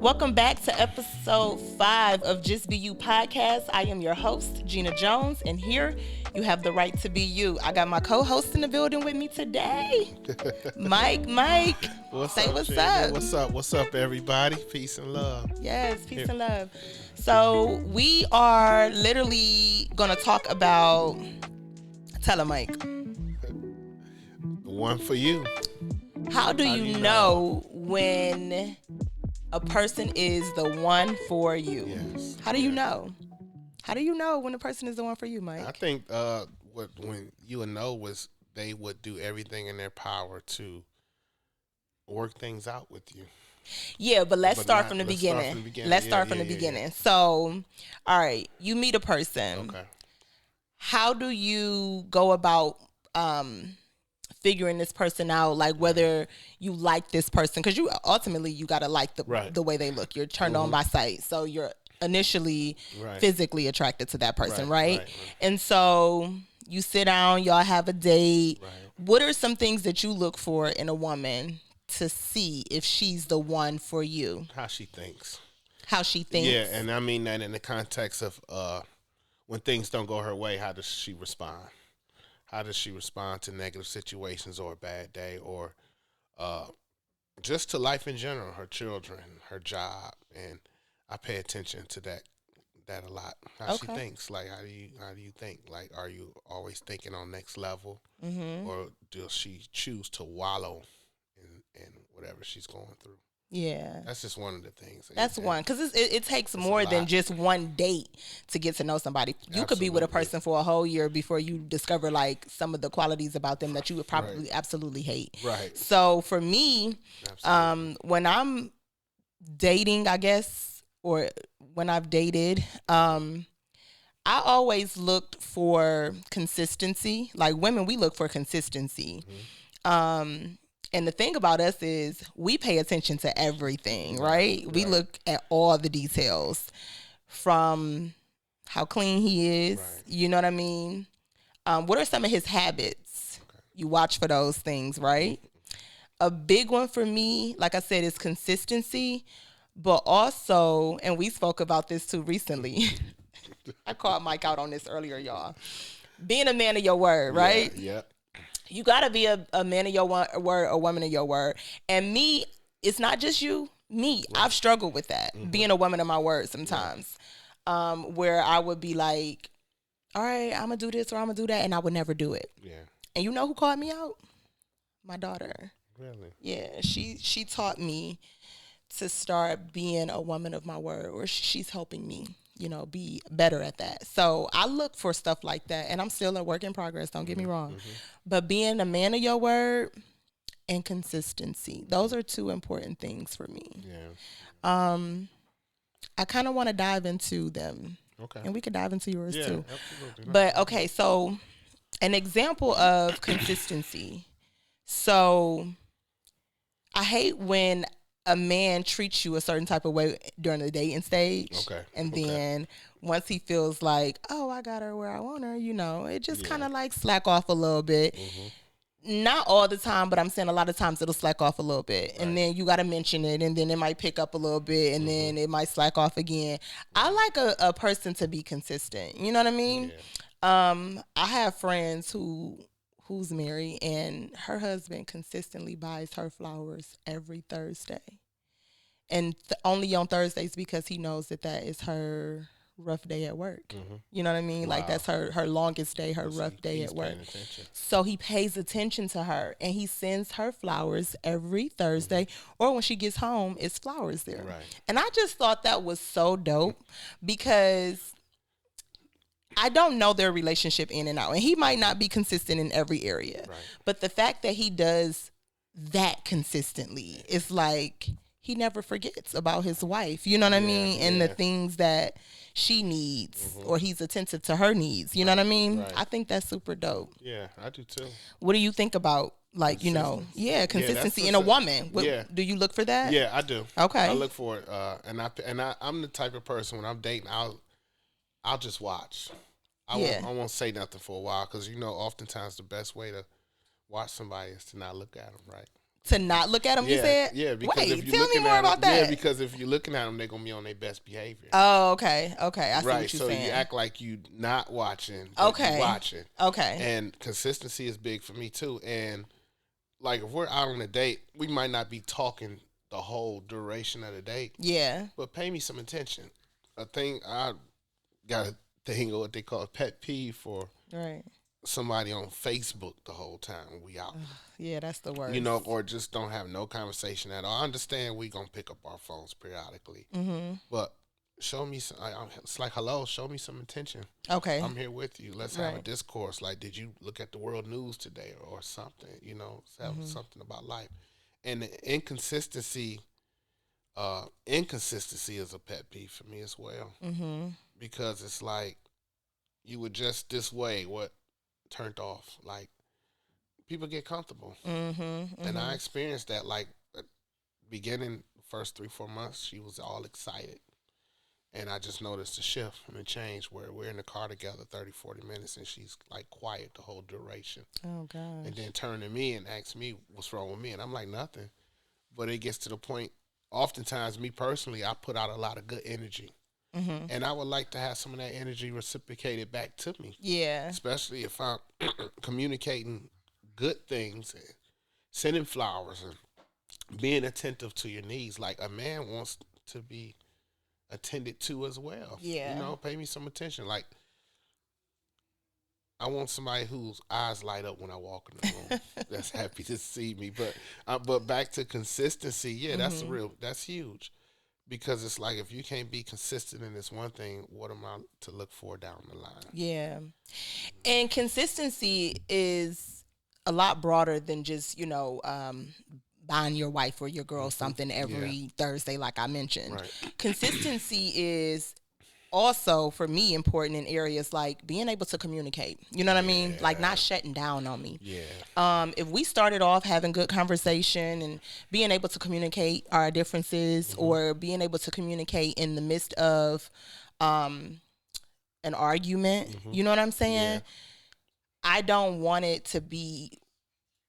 Welcome back to episode 5 of Just Be You podcast. I am your host, Gina Jones, and here you have the right to be you. I got my co-host in the building with me today, Mike. Say up, what's Gina? up. What's up, everybody? Peace and love. Yes, peace and love. So we are literally going to talk about, tell her, Mike, One for you. how do you know when a person is the one for you? Yes. How do you know? How do you know when a person is the one for you, Mike? I think when you would know was they would do everything in their power to work things out with you. Yeah, but let's But start not- from the let's start beginning. from the beginning. Let's Yeah, start from yeah, the yeah, beginning. yeah. So, all right, you meet a person. Okay. How do you go about figuring this person out? Like whether you like this person, because you ultimately you gotta like the Right. the way they look. You're turned on by sight, so you're initially Right. physically attracted to that person, Right, right? right. And so you sit down, y'all have a date. Right. What are some things that you look for in a woman to see if she's the one for you? How she thinks. How she thinks. Yeah, and I mean that in the context of when things don't go her way, how does she respond? How does she respond to negative situations or a bad day or just to life in general, her children, her job, and I pay attention to that a lot. How she Okay. thinks, like how do you think? Like, are you always thinking on next level, Mm-hmm. or does she choose to wallow in whatever she's going through? Yeah. That's just one of the things. That's And- one, because it takes a more than lot. just one date to get to know somebody. You could be with a Absolutely. person for a whole year before you discover like some of the qualities about them that you would probably absolutely hate. Right. So for me, Absolutely. when I'm dating, I guess, or when I've dated, I always looked for consistency. Like women, we look for consistency. And the thing about us is we pay attention to everything, right? We right. look at all the details from how clean he is. Right. You know what I mean? What are some of his habits? You watch for those things, right? A big one for me, like I said, is consistency, but also, and we spoke about this too recently. I called Mike out on this earlier, y'all. Being a man of your word, right? Yeah. You gotta be a man of your word, a woman of your word. And me, it's not just you. Me, I've struggled with that. Being a woman of my word sometimes, where I would be like, "All right, I'm gonna do this or I'm gonna do that," and I would never do it. Yeah. And you know who called me out? My daughter. Really. Yeah, she taught me to start being a woman of my word, or she's helping me, be better at that. So I look for stuff like that, and I'm still a work in progress. Don't get me wrong, but being a man of your word and consistency, those are two important things for me. Yeah. I kind of want to dive into them, Okay. and we could dive into yours Yeah. too. Absolutely. But okay, so an example of consistency. So I hate when a man treats you a certain type of way during the dating stage. Okay, And okay. then once he feels like, oh, I got her where I want her, it just Yeah. kind of like slack off a little bit. Not all the time, but I'm saying a lot of times it'll slack off a little bit. And Right. then you got to mention it, and then it might pick up a little bit, and then it might slack off again. I like a person to be consistent. You know what I mean? Yeah. I have friends who's married, and her husband consistently buys her flowers every Thursday, and only on Thursdays because he knows that is her rough day at work. You know what I mean? Like Wow. that's her longest day, her So rough day he's at work. paying attention. So he pays attention to her, and he sends her flowers every Thursday, or when she gets home, it's flowers there. Right. And I just thought that was so dope because I don't know their relationship in and out, and he might not be consistent in every area. Right. But the fact that he does that consistently is like he never forgets about his wife. You know what I mean? And the yeah. things that she needs, or he's attentive to her needs. You know what I mean? right. I think that's super dope. Yeah, I do too. What do you think about consistency that's in a what's woman? yeah. Do you look for that? Yeah, I do. Okay. I look for it, I'm the type of person when I'm dating, I'll just watch. I won't say nothing for a while because oftentimes the best way to watch somebody is to not look at them, right? To not look at them, you said? Yeah, because Wait, if you're tell me looking more at about them, that. yeah, because if you're looking at them, they're gonna be on their best behavior. Oh, okay. I see Right. what you're So saying. you act like you not watching, but Okay. you watching. Okay. And consistency is big for me too. And like if we're out on a date, we might not be talking the whole duration of the date, Yeah. but pay me some attention. A thing I got a thing of what they call a pet peeve for Right. somebody on Facebook the whole time we out. Yeah, that's the worst. You know, or just don't have no conversation at all. I understand we gonna pick up our phones periodically, but show me some. It's like, hello, show me some attention. Okay. I'm here with you. Let's have a Right. discourse. Like, did you look at the world news today or something? You know, let's have something about life. And the inconsistency is a pet peeve for me as well, because it's like you were just this way. What turned off? Like, people get comfortable, and I experienced that. Like, beginning first 3-4 months, she was all excited, and I just noticed a shift and a change where we're in the car together 30-40 minutes, and she's like quiet the whole duration, Oh gosh. and then turn to me and ask me what's wrong with me, and I'm like, nothing. But it gets to the point. Oftentimes, me personally, I put out a lot of good energy, and I would like to have some of that energy reciprocated back to me. Yeah. Especially if I'm communicating good things and sending flowers and being attentive to your needs. Like, a man wants to be attended to as well. Yeah. You know, pay me some attention. Like, I want somebody whose eyes light up when I walk in the room. That's happy to see me. But back to consistency, yeah, that's huge. Because it's like, if you can't be consistent in this one thing, what am I to look for down the line? Yeah. And consistency is a lot broader than just, buying your wife or your girl something every Thursday, like I mentioned. Right. Consistency is also, for me, important in areas like being able to communicate. You know what I mean? Like, not shutting down on me. Yeah. If we started off having good conversation and being able to communicate our differences, or being able to communicate in the midst of an argument, you know what I'm saying? Yeah. I don't want it to be,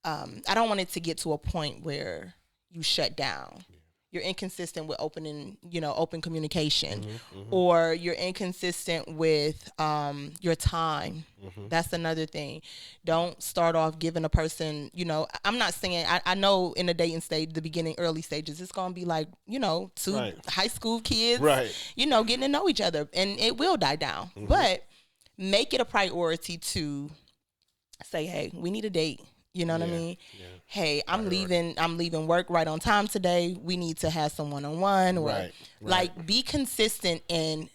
I don't want it to get to a point where you shut down. You're inconsistent with open communication, or you're inconsistent with your time. That's another thing. Don't start off giving a person, I'm not saying, I know in the dating stage, the beginning, early stages, it's going to be like, two Right. high school kids, Right. Getting to know each other, and it will die down. But make it a priority to say, hey, we need a date. You know what I mean? Yeah. Hey, I'm leaving work right on time today. We need to have some one-on-one, or Right. like, be consistent in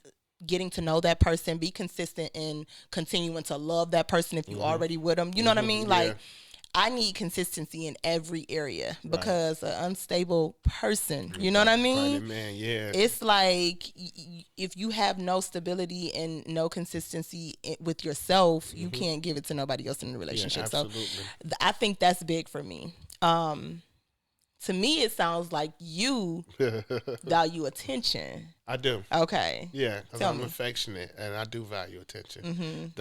getting to know that person. Be consistent in continuing to love that person if you already with them. You know what I mean? Yeah. Like, I need consistency in every area, because an unstable person, you know what I mean? Right, man, yeah. It's like, if you have no stability and no consistency with yourself, you can't give it to nobody else in the relationship. Absolutely. So I think that's big for me. To me, it sounds like you value attention. I do. Okay. Yeah, because Tell I'm me. affectionate and I do value attention.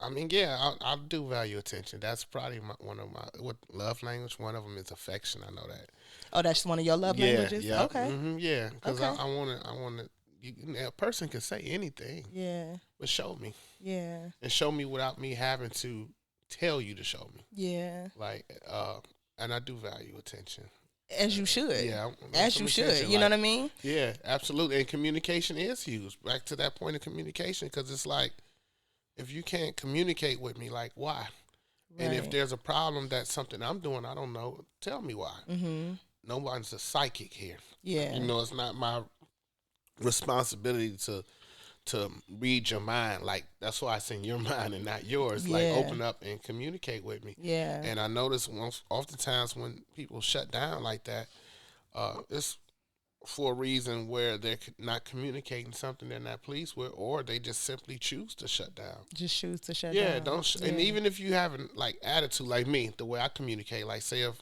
I do value attention. That's probably one of my love language. One of them is affection. I know that. Oh, that's one of your love languages? Yeah. Okay. Yeah, because Okay. I want to. A person can say anything, Yeah. but show me, Yeah. and show me without me having to tell you to show me. Yeah. Like, and I do value attention. As you should. Yeah, I want As some you should. attention, You know like- what I mean? Yeah, absolutely. And communication is huge. Back to that point of communication, because it's like, if you can't communicate with me, like, why? And if Right. there's a problem that's something I'm doing, I don't know, tell me why. Mm-hmm. Nobody's a psychic here. Yeah. It's not my responsibility to read your mind. Like, that's why it's in your mind and not yours. Like, Yeah. open up and communicate with me. Yeah. And I notice oftentimes when people shut down like that, it's for a reason where they're not communicating something they're not pleased with, or they just simply choose to shut down. Just choose to shut Yeah, down. and even if you haven't, like, attitude like me, the way I communicate, like, say if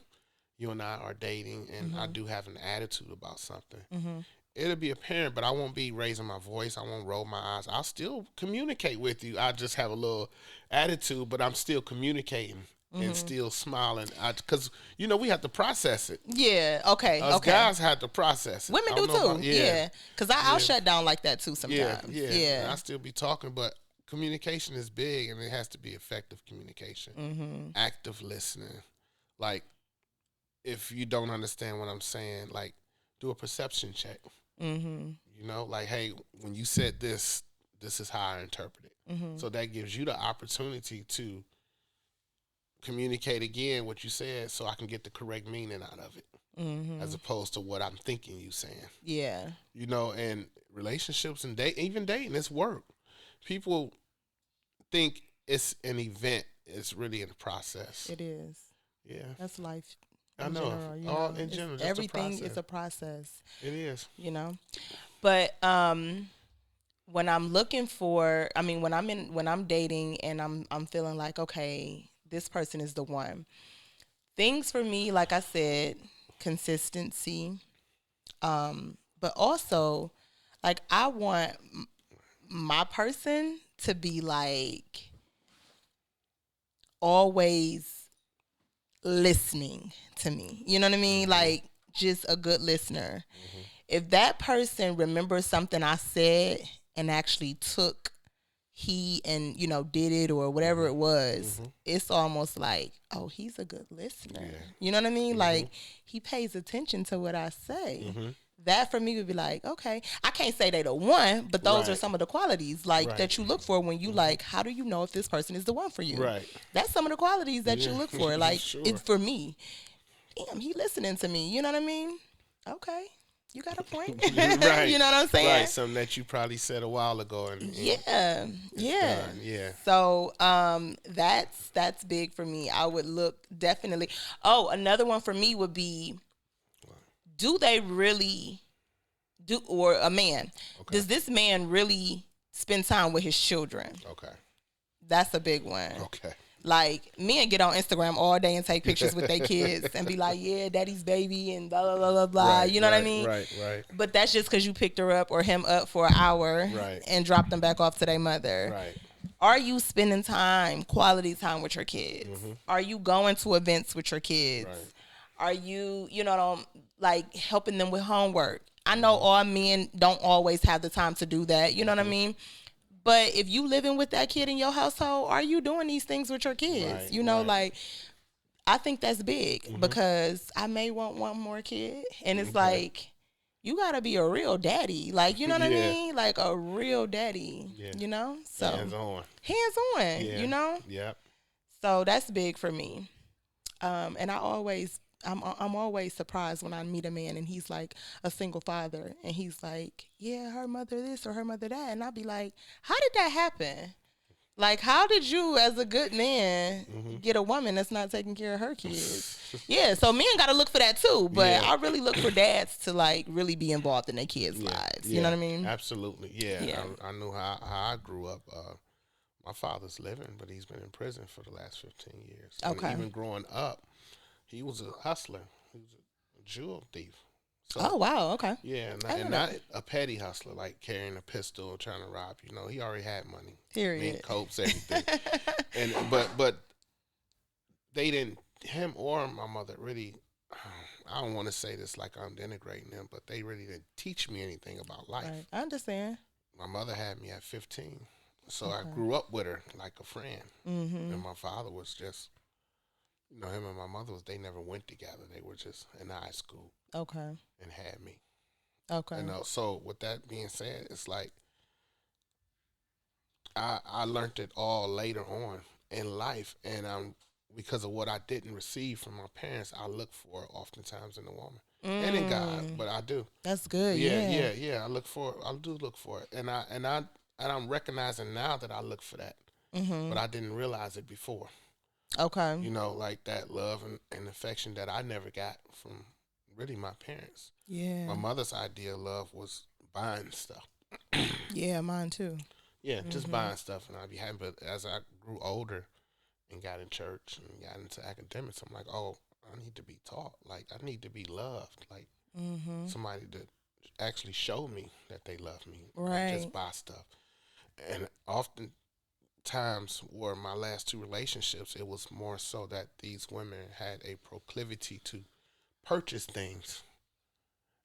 you and I are dating and I do have an attitude about something, it'll be apparent, but I won't be raising my voice. I won't roll my eyes. I'll still communicate with you. I just have a little attitude, but I'm still communicating. and still smiling. Because, we have to process it. Yeah. Okay. Us Okay. guys have to process it. Women I do don't know too. about- Yeah. Because I'll Yeah. shut down like that too Yeah, sometimes. yeah. Yeah. And I still be talking, but communication is big, and it has to be effective communication. Active listening. Like, if you don't understand what I'm saying, like, do a perception check. Like, hey, when you said this is how I interpret it. So that gives you the opportunity to communicate again what you said, so I can get the correct meaning out of it, as opposed to what I'm thinking you saying. Yeah. And relationships and even dating, it's work. People think it's an event. It's really a process. It is. Yeah. That's life. I know. General, In general, just everything a is a process. It is. But when I'm looking for, when I'm dating and I'm feeling like, okay, this person is the one. Things for me, like I said, consistency. But also, like, I want my person to be like always listening to me. You know what I mean? Like, just a good listener. If that person remembers something I said and actually took heed and, did it or whatever it was, it's almost like, oh, he's a good listener. Yeah. You know what I mean? Like, he pays attention to what I say. That for me would be like, okay, I can't say they the one, but those are some of the qualities that you look for when you like, how do you know if this person is the one for you? Right. That's some of the qualities that you look for. Like, Sure. it's for me. Damn, he listening to me. You know what I mean? Okay. You got a point. Right. You know what I'm saying? Right. Something that you probably said a while ago. And yeah. done. Yeah. So that's big for me. I would look definitely. Oh, another one for me would be, do they really do, or a man, does this man really spend time with his children? Okay. That's a big one. Okay. Like, men get on Instagram all day and take pictures with their kids and be like, yeah, daddy's baby and blah, blah, blah, blah, blah. Right, you know what I mean? Right. But that's just because you picked her up or him up for an hour and dropped them back off to their mother. Right. Are you spending quality time with your kids? Are you going to events with your kids? Right. Are you, like, helping them with homework? I know all men don't always have the time to do that. You know what I mean? But if you living with that kid in your household, are you doing these things with your kids? Right, like, I think that's big because I may want one more kid. And it's like, you got to be a real daddy. Like, you know what I mean? Like, a real daddy, So Hands on. Yeah. Yep. So that's big for me. And I'm always surprised when I meet a man and he's like a single father and he's like, yeah, her mother this or her mother that. And I'll be like, how did that happen? Like, how did you, as a good man, get a woman that's not taking care of her kids? Yeah, so men got to look for that too. But I really look for dads to, like, really be involved in their kids' lives. You know what I mean? Absolutely. Yeah. I knew how I grew up. My father's living, but he's been in prison for the last 15 years. Okay. And even growing up, he was a hustler. He was a jewel thief. So, oh, wow. Okay. Yeah, and not a petty hustler, like carrying a pistol trying to rob. He already had money. Period. Mint coats, everything. but they didn't, him or my mother really, I don't want to say this like I'm denigrating them, but they really didn't teach me anything about life. Right. I understand. My mother had me at 15. So I grew up with her like a friend. And my father was just, him and my mother, they never went together. They were just in high school. Okay. And had me. Okay. So with that being said, it's like I learned it all later on in life, and because of what I didn't receive from my parents, I look for it oftentimes in a woman and in God. But I do. That's good. Yeah. I do look for it, and I'm recognizing now that I look for that, but I didn't realize it before. Okay. Like that love and affection that I never got from really my parents. Yeah. My mother's idea of love was buying stuff. Yeah, mine too. Yeah, just buying stuff, and I'd be happy. But as I grew older and got in church and got into academics, I'm like, oh, I need to be taught. Like, I need to be loved. Like, somebody to actually show me that they love me. Right. Not just buy stuff. And oftentimes times were my last two relationships, it was more so that these women had a proclivity to purchase things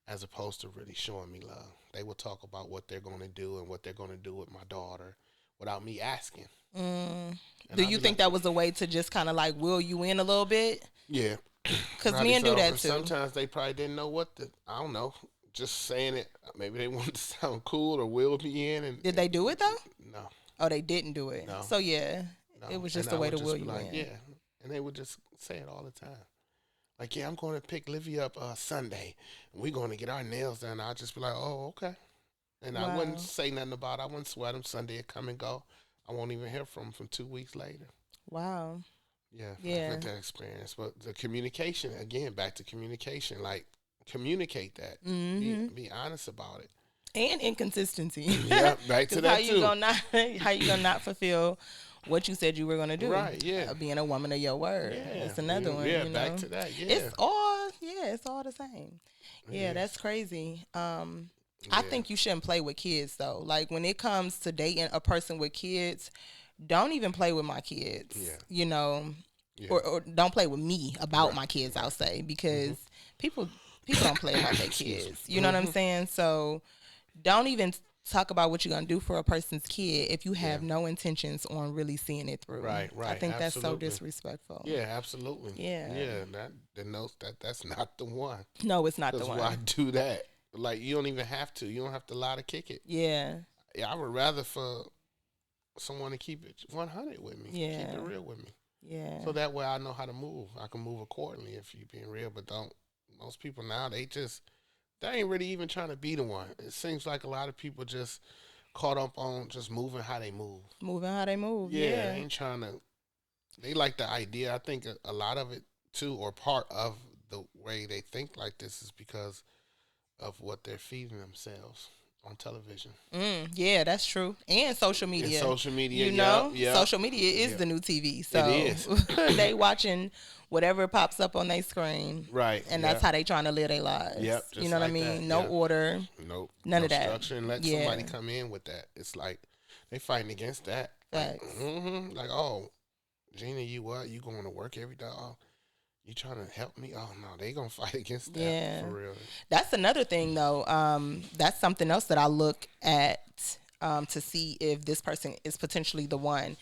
as opposed to really showing me love. They would talk about what they're going to do and what they're going to do with my daughter without me asking. Do you think that was a way to just kind of like will you in a little bit? Yeah. Because men do that too. Sometimes they probably didn't know I don't know, just saying it. Maybe they wanted to sound cool or will me in. And did they do it though? No. Oh, they didn't do it. No. So yeah, it was just a way to will you like, in. Yeah, and they would just say it all the time. Like, yeah, I'm going to pick Livy up Sunday, and we're going to get our nails done. I'll just be like, oh, okay. And I wouldn't say nothing about it. I wouldn't sweat them. Sunday would come and go. I won't even hear from them 2 weeks later. Wow. Yeah. Yeah. I've had that experience. But the communication, again, back to communication. Like, communicate that. Be honest about it. And inconsistency. Yeah, back to that how you gonna not fulfill what you said you were gonna do? Right. Yeah. Being a woman of your word. Yeah. It's another one. Yeah. You know? Back to that. Yeah. It's all the same. Yeah, that's crazy. I think you shouldn't play with kids though. Like when it comes to dating a person with kids, don't even play with my kids. Yeah. You know, or don't play with me about my kids. I'll say because people don't play about their kids. You know what I'm saying? So don't even talk about what you're going to do for a person's kid if you have no intentions on really seeing it through. Right. I think that's so disrespectful. Yeah, absolutely. Yeah. Yeah, that denotes that's not the one. No, it's not the one. Why do that? Like, you don't even have to. You don't have to lie to kick it. Yeah. Yeah, I would rather for someone to keep it 100 with me. Yeah. Keep it real with me. Yeah. So that way I know how to move. I can move accordingly if you're being real, but most people now, they ain't really even trying to be the one. It seems like a lot of people just caught up on just moving how they move. Moving how they move, yeah. They ain't trying to, they like the idea. I think a lot of it too, or part of the way they think like this is because of what they're feeding themselves on television. Yeah, that's true. And social media. You know, social media is the new TV. So it is. They watching whatever pops up on their screen. Right. And that's how they trying to live their lives. Yep. You know what I mean? No order. Nope. None of that. Structure and let somebody come in with that. It's like they fighting against that. Facts. Like, oh, Gina, you what? You going to work every day? Oh, you trying to help me? Oh no, they gonna fight against that. Yeah. For real. That's another thing though. That's something else that I look at to see if this person is potentially the one.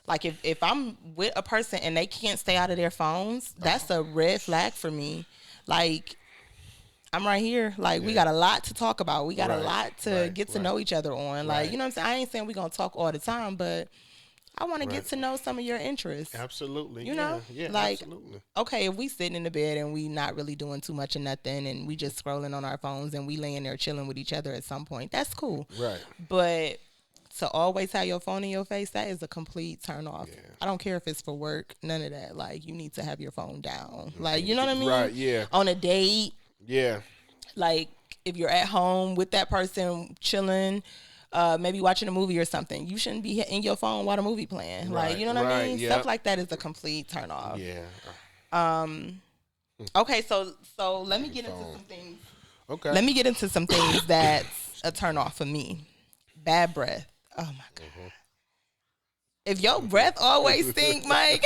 Like if I'm with a person and they can't stay out of their phones, that's a red flag for me. Like I'm right here. Like we got a lot to talk about. We got a lot to get to know each other on. Like, you know what I'm saying? I ain't saying we gonna talk all the time, but I want to get to know some of your interests. Absolutely. You know? Yeah, like, absolutely. Okay, if we sitting in the bed and we not really doing too much of nothing and we just scrolling on our phones and we laying there chilling with each other at some point, that's cool. Right. But to always have your phone in your face, that is a complete turn off. Yeah. I don't care if it's for work, none of that. Like, you need to have your phone down. Like, you know what I mean? Right, yeah. On a date. Yeah. Like, if you're at home with that person chilling, maybe watching a movie or something, you shouldn't be in your phone while the movie playing. Right, like, you know what I mean? Yep. Stuff like that is a complete turn off. Yeah. Okay, so let me get into some things. Okay. Let me get into some things that's a turn off for me. Bad breath. Oh my God. If your breath always stink, Mike,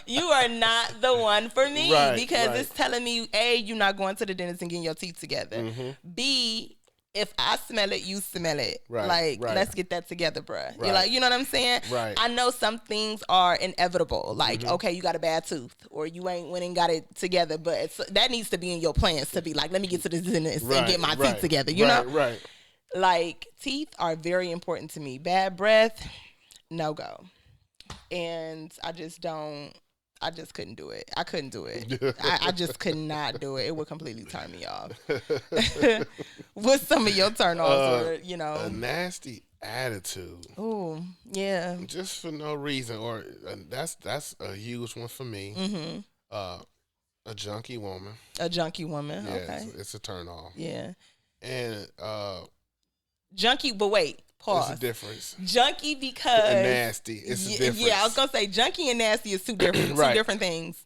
you are not the one for me. Because it's telling me, A, you're not going to the dentist and getting your teeth together. B, if I smell it, you smell it. Let's get that together, bruh. You're like, you know what I'm saying? Right. I know some things are inevitable. Like, okay, you got a bad tooth, or you ain't went and got it together, but that needs to be in your plans to be like, let me get to the dentist and get my teeth together. You know? Right. Like, teeth are very important to me. Bad breath, no go. And I just couldn't do it. I couldn't do it. I just could not do it. It would completely turn me off. What's some of your turn offs? Or, you know, a nasty attitude. Oh, yeah. Just for no reason, or that's a huge one for me. A junky woman. A junky woman. Yeah, okay, it's a turn off. Yeah. And junky, but wait. Pause. There's a difference. Junky because nasty. It's a difference. Yeah, I was gonna say junky and nasty is two different two different things.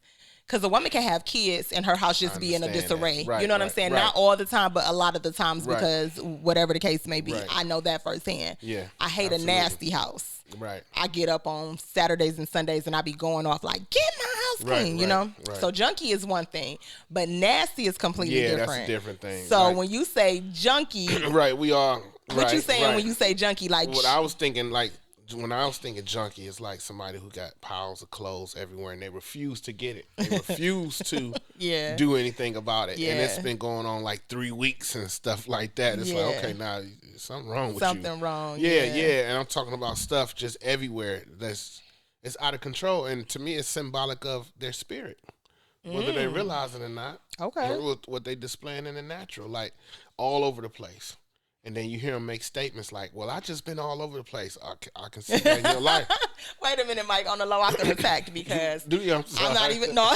Because a woman can have kids and her house just be in a disarray. Right, you know what I'm saying? Not all the time, but a lot of the times because whatever the case may be. Right. I know that firsthand. Yeah, I hate a nasty house. Right. I get up on Saturdays and Sundays and I be going off like, get my house clean, you know? Right. So junky is one thing, but nasty is completely different. Yeah, that's a different thing. So when you say junky. Right, we are. What you saying when you say junky? Like, what I was thinking, like, when I was thinking junkie, it's like somebody who got piles of clothes everywhere and they refuse to get it. They refuse to do anything about it. And it's been going on like 3 weeks and stuff like that. It's like, okay, now something wrong with you. Something wrong. Yeah. And I'm talking about stuff just everywhere it's out of control. And to me, it's symbolic of their spirit, whether they realize it or not. Okay. What they displaying in the natural, like all over the place. And then you hear them make statements like, well, I just been all over the place. I can see that in your life. Wait a minute, Mike. On the low, I feel attacked because I'm not even, no,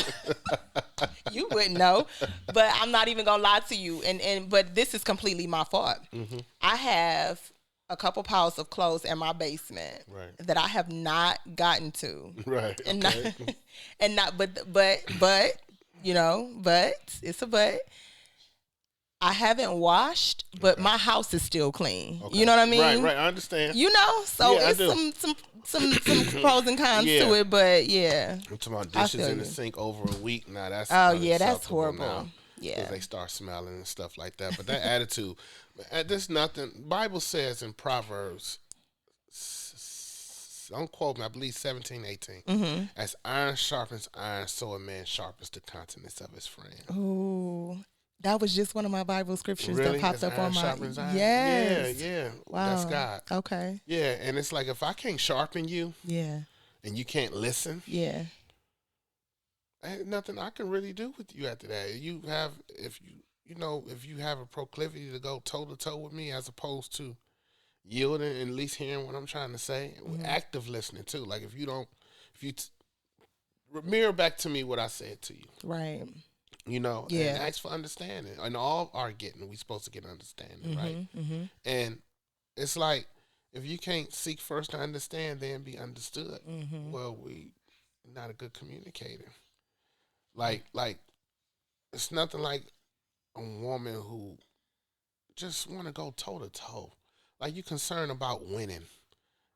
you wouldn't know. But I'm not even going to lie to you. But this is completely my fault. Mm-hmm. I have a couple piles of clothes in my basement that I have not gotten to. Right. And not, but, you know, but it's a but. I haven't washed, but my house is still clean. Okay. You know what I mean? Right. I understand. You know, so it's some pros and cons to it, but yeah. I'm talking about dishes in the sink over a week now. That's that's horrible. Now, because they start smelling and stuff like that. But that attitude, there's nothing. Bible says in Proverbs, don't quote me, I believe 17:18. Mm-hmm. As iron sharpens iron, so a man sharpens the countenance of his friend. Ooh. That was just one of my Bible scriptures that popped up on my. Yes. Yeah. Wow. That's God. Okay. Yeah, and it's like if I can't sharpen you. Yeah. And you can't listen. Yeah. Ain't nothing I can really do with you after that. You have if you have a proclivity to go toe to toe with me as opposed to yielding and at least hearing what I'm trying to say, active listening too. Like if you mirror back to me what I said to you. Right. You know, and ask for understanding. And all are we supposed to get understanding, right? Mm-hmm. And it's like, if you can't seek first to understand, then be understood. Mm-hmm. Well, we not a good communicator. Like, it's nothing like a woman who just want to go toe to toe. Like, you're concerned about winning,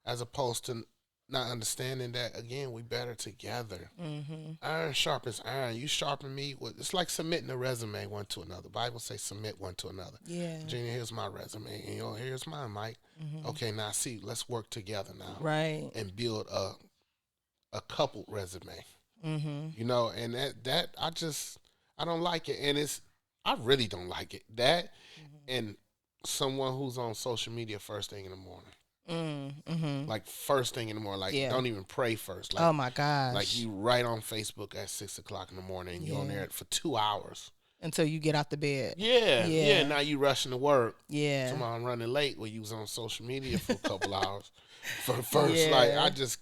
as opposed to not understanding that, again, we better together. Mm-hmm. Iron sharpens iron. You sharpen me. It's like submitting a resume one to another. Bible says submit one to another. Yeah. Gina, here's my resume. And here's mine, Mike. Mm-hmm. Okay, now see, let's work together now. Right. And build a coupled resume. Mm-hmm. You know, and that I don't like it. And I really don't like it. That and someone who's on social media first thing in the morning. Mm-hmm. Like first thing in the morning, like don't even pray first. Like, oh my gosh! Like you right on Facebook at 6 o'clock in the morning, and you're on there for 2 hours until you get out the bed. Yeah. Now you rushing to work. Yeah. Somehow I'm running late. Well, you was on social media for a couple hours for the first. Like I just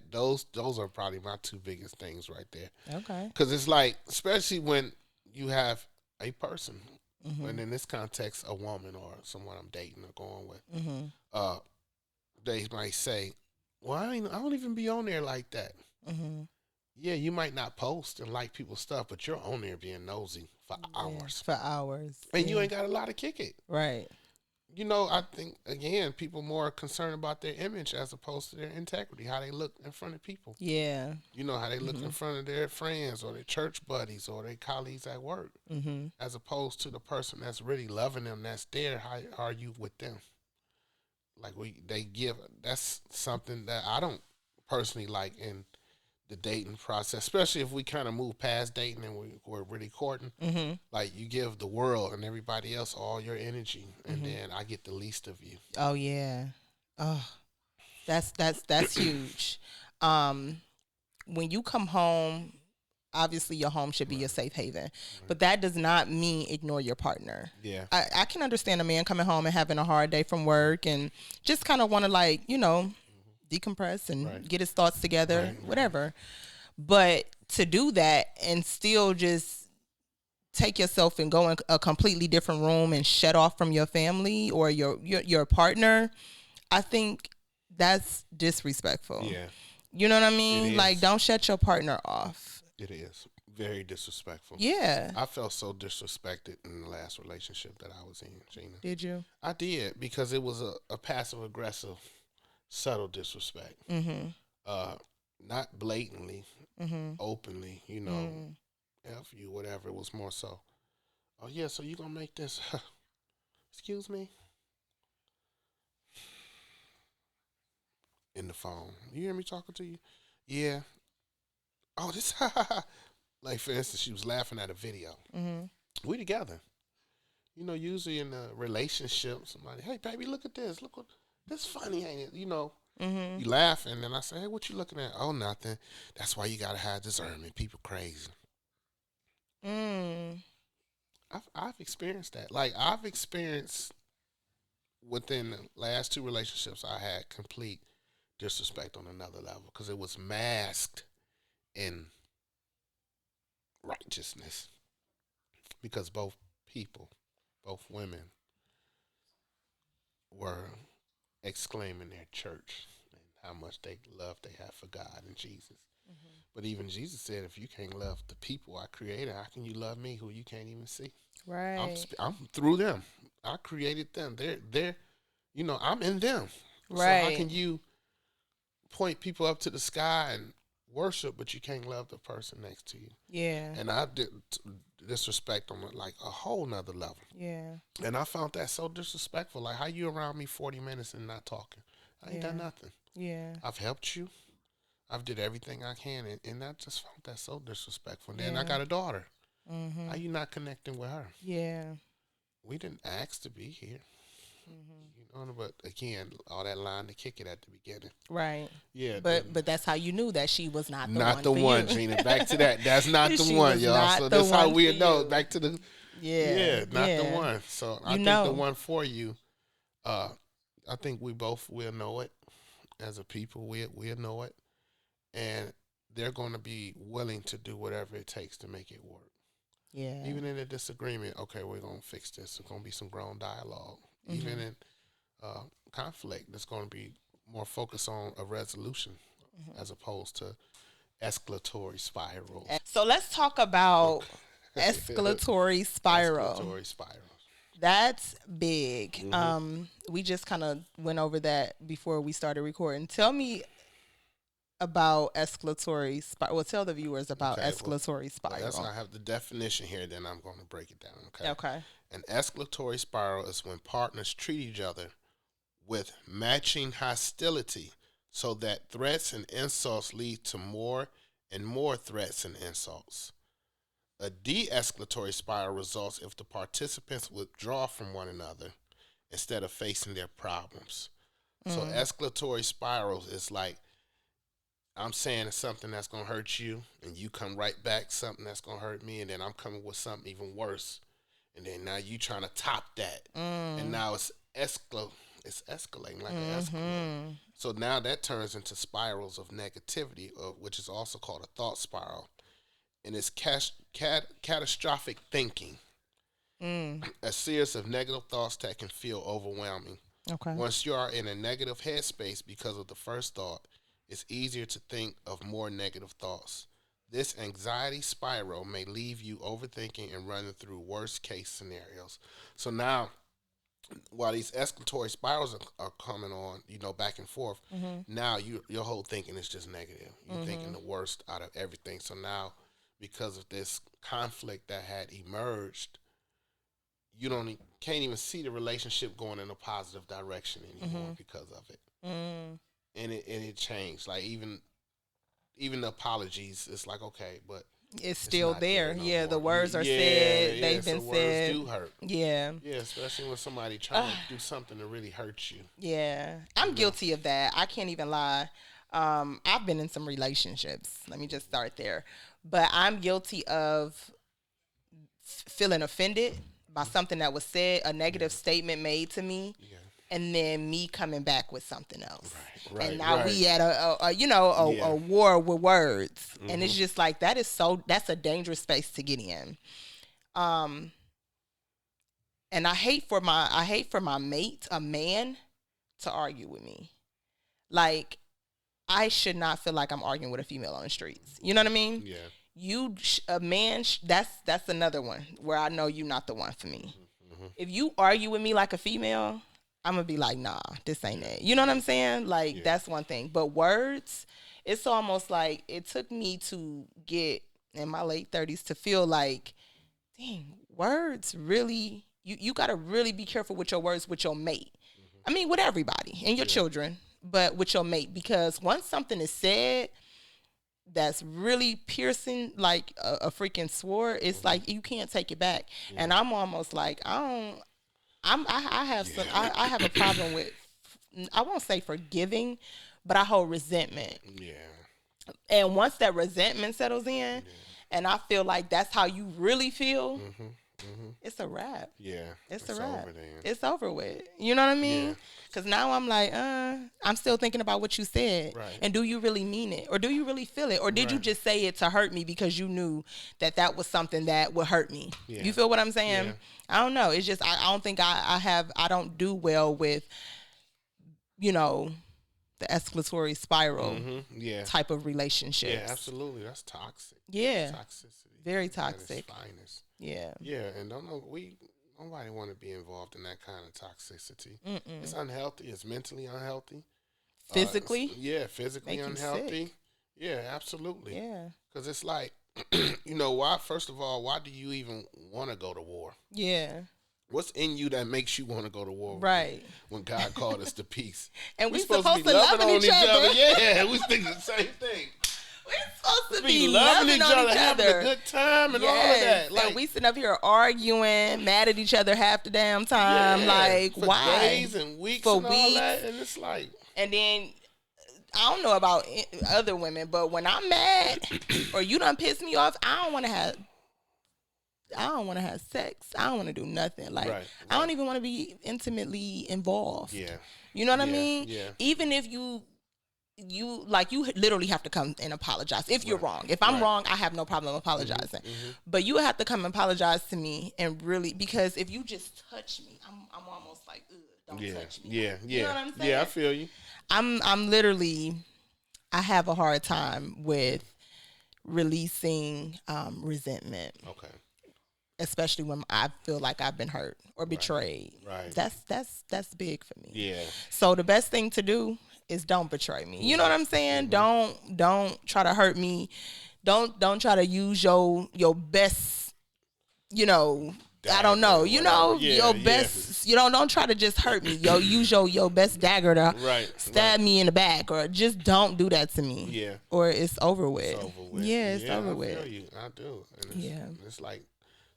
those are probably my two biggest things right there. Okay. Because it's like, especially when you have a person, and in this context, a woman or someone I'm dating or going with, they might say, well, I don't even be on there like that. Mm-hmm. Yeah, you might not post and like people's stuff, but you're on there being nosy for hours. For hours. And you ain't got a lot to kick it. Right. You know, I think, again, people more concerned about their image as opposed to their integrity, how they look in front of people. Yeah. You know, how they look in front of their friends or their church buddies or their colleagues at work, as opposed to the person that's really loving them, that's there. How are you with them? Like that's something that I don't personally like in the dating process, especially if we kind of move past dating and we're really courting. Mm-hmm. Like you give the world and everybody else all your energy, and then I get the least of you. Oh yeah, oh, that's huge. When you come home, obviously your home should be a safe haven, but that does not mean ignore your partner. Yeah. I can understand a man coming home and having a hard day from work and just kind of want to decompress and get his thoughts together, whatever. But to do that and still just take yourself and go in a completely different room and shut off from your family or your partner, I think that's disrespectful. Yeah. You know what I mean? Like, don't shut your partner off. It is Very disrespectful. Yeah. I felt so disrespected in the last relationship that I was in, Gina. Did you? I did, because it was a passive aggressive, subtle disrespect. Mm-hmm. Not blatantly, Mm-hmm. openly, F you, whatever. It was more so, oh yeah, so you gonna make this, excuse me? In the phone. You hear me talking to you? Yeah. Oh, this, like for instance, she was laughing at a video. Mm-hmm. We together. Usually in a relationship, somebody, hey baby, look at this. Look what this funny, ain't it? Mm-hmm. You laugh, and then I say, hey, what you looking at? Oh, nothing. That's why you gotta have discernment. People crazy. Mm. I've experienced that. Like I've experienced within the last two relationships I had complete disrespect on another level because it was masked in righteousness because both people, both women, were exclaiming their church and how much love they have for God and Jesus. Mm-hmm. But even Jesus said, if you can't love the people I created, how can you love me who you can't even see? Right. I'm through them. I created them. They're I'm in them. Right. So how can you point people up to the sky and worship, but you can't love the person next to you? Yeah. And I did disrespect on like a whole nother level. Yeah. And I found that so disrespectful. Like, how you around me 40 minutes and not talking? I ain't done nothing. Yeah. I've helped you. I've did everything I can, and I just found that so disrespectful. And then I got a daughter. Mm-hmm. How you not connecting with her? Yeah. We didn't ask to be here. Mm-hmm. But again, all that line to kick it at the beginning. Right. Yeah. But that's how you knew that she was not the one. Not the one, Gina. Back to that. That's not the one, y'all. So that's how we know. Back to the not the one. So I think the one for you, I think we both will know it as a people. We'll know it. And they're going to be willing to do whatever it takes to make it work. Yeah. Even in a disagreement, okay, we're going to fix this. There's going to be some grown dialogue. Mm-hmm. Even in conflict, there's going to be more focus on a resolution as opposed to escalatory spirals. So let's talk about escalatory spiral. Escalatory spirals. That's big. Mm-hmm. We just kind of went over that before we started recording. Tell me about escalatory spiral. Well, tell the viewers about escalatory spiral. I have the definition here, then I'm going to break it down. Okay. An escalatory spiral is when partners treat each other with matching hostility so that threats and insults lead to more and more threats and insults. A de-escalatory spiral results if the participants withdraw from one another instead of facing their problems. So escalatory spirals is like, I'm saying something that's going to hurt you, and you come right back something that's going to hurt me, and then I'm coming with something even worse. And then now you trying to top that. And now it's escalating like an escalator. So now that turns into spirals of negativity, which is also called a thought spiral. And it's catastrophic thinking. A series of negative thoughts that can feel overwhelming. Okay. Once you are in a negative headspace because of the first thought, it's easier to think of more negative thoughts. This anxiety spiral may leave you overthinking and running through worst case scenarios. So now, while these escalatory spirals are coming on, back and forth, now your whole thinking is just negative. You're thinking the worst out of everything. So now, because of this conflict that had emerged, you can't even see the relationship going in a positive direction anymore because of it. And it changed. Like even the apologies, it's like, okay, but it's still there. No the words are said. They've been said. Words do hurt. Yeah. Yeah, especially when somebody trying to do something to really hurt you. Yeah. I'm guilty of that. I can't even lie. I've been in some relationships. Let me just start there. But I'm guilty of feeling offended by something that was said, a negative statement made to me. Yeah. And then me coming back with something else. Right, and now we at a war with words. And it's just like, that's a dangerous space to get in. And I hate for my mate, a man, to argue with me. Like, I should not feel like I'm arguing with a female on the streets. You know what I mean? Yeah. a man, that's another one where I know you're not the one for me. If you argue with me like a female, I'm gonna be like, nah, this ain't it. You know what I'm saying? Like that's one thing. But words, it's almost like it took me to get in my late 30s to feel like, dang, words really, you gotta really be careful with your words with your mate. I mean, with everybody and your children, but with your mate, because once something is said that's really piercing like a freaking sword, it's like you can't take it back. And I'm almost like I have a problem with, I won't say forgiving, but I hold resentment. Yeah. And once that resentment settles in, and I feel like that's how you really feel, it's a wrap. Yeah. It's a wrap. It's over with. You know what I mean? Because now I'm like, I'm still thinking about what you said. Right. And do you really mean it? Or do you really feel it? Or did you just say it to hurt me because you knew that was something that would hurt me? Yeah. You feel what I'm saying? Yeah. I don't know. It's just, I don't think I don't do well with, you know, the escalatory spiral type of relationships. Yeah, absolutely. That's toxic. Yeah. Toxicity. Very toxic. Finest. Yeah. Yeah, and nobody want to be involved in that kind of toxicity. It's unhealthy. It's mentally unhealthy. Physically? Physically unhealthy. Yeah, absolutely. Yeah. Because it's like, you know, why? First of all, why do you even want to go to war? Yeah. What's in you that makes you want to go to war? Right. When God called us to peace. And we're supposed to be loving each other. Yeah, we think the same thing. We're supposed to be loving each other, having a good time and all of that. Like, and we sitting up here arguing, mad at each other half the damn time. Like, for why? Days and weeks and all that. And it's like. And then, I don't know about other women, but when I'm mad or you done piss me off, I don't want to have sex. I don't want to do nothing. Like, I don't even want to be intimately involved. Yeah. You know what I mean? Yeah. Even if you literally have to come and apologize if you're wrong. If I'm wrong, I have no problem apologizing. But you have to come and apologize to me, and really, because if you just touch me, I'm almost like, ugh, don't touch me. Yeah. You know what I'm saying? Yeah, I feel you. I'm literally, I have a hard time with releasing resentment. Okay. Especially when I feel like I've been hurt or betrayed. Right. That's big for me. Yeah. So the best thing to do is don't betray me. You know what I'm saying? Don't try to hurt me. Don't try to use your best, you know, dagger, I don't know, you know, your best, you know, don't try to just hurt me. Use your best dagger to stab me in the back, or just don't do that to me. Yeah. Or it's over with. It's over with. Yeah, it's over with. I feel you. I do. And it's like,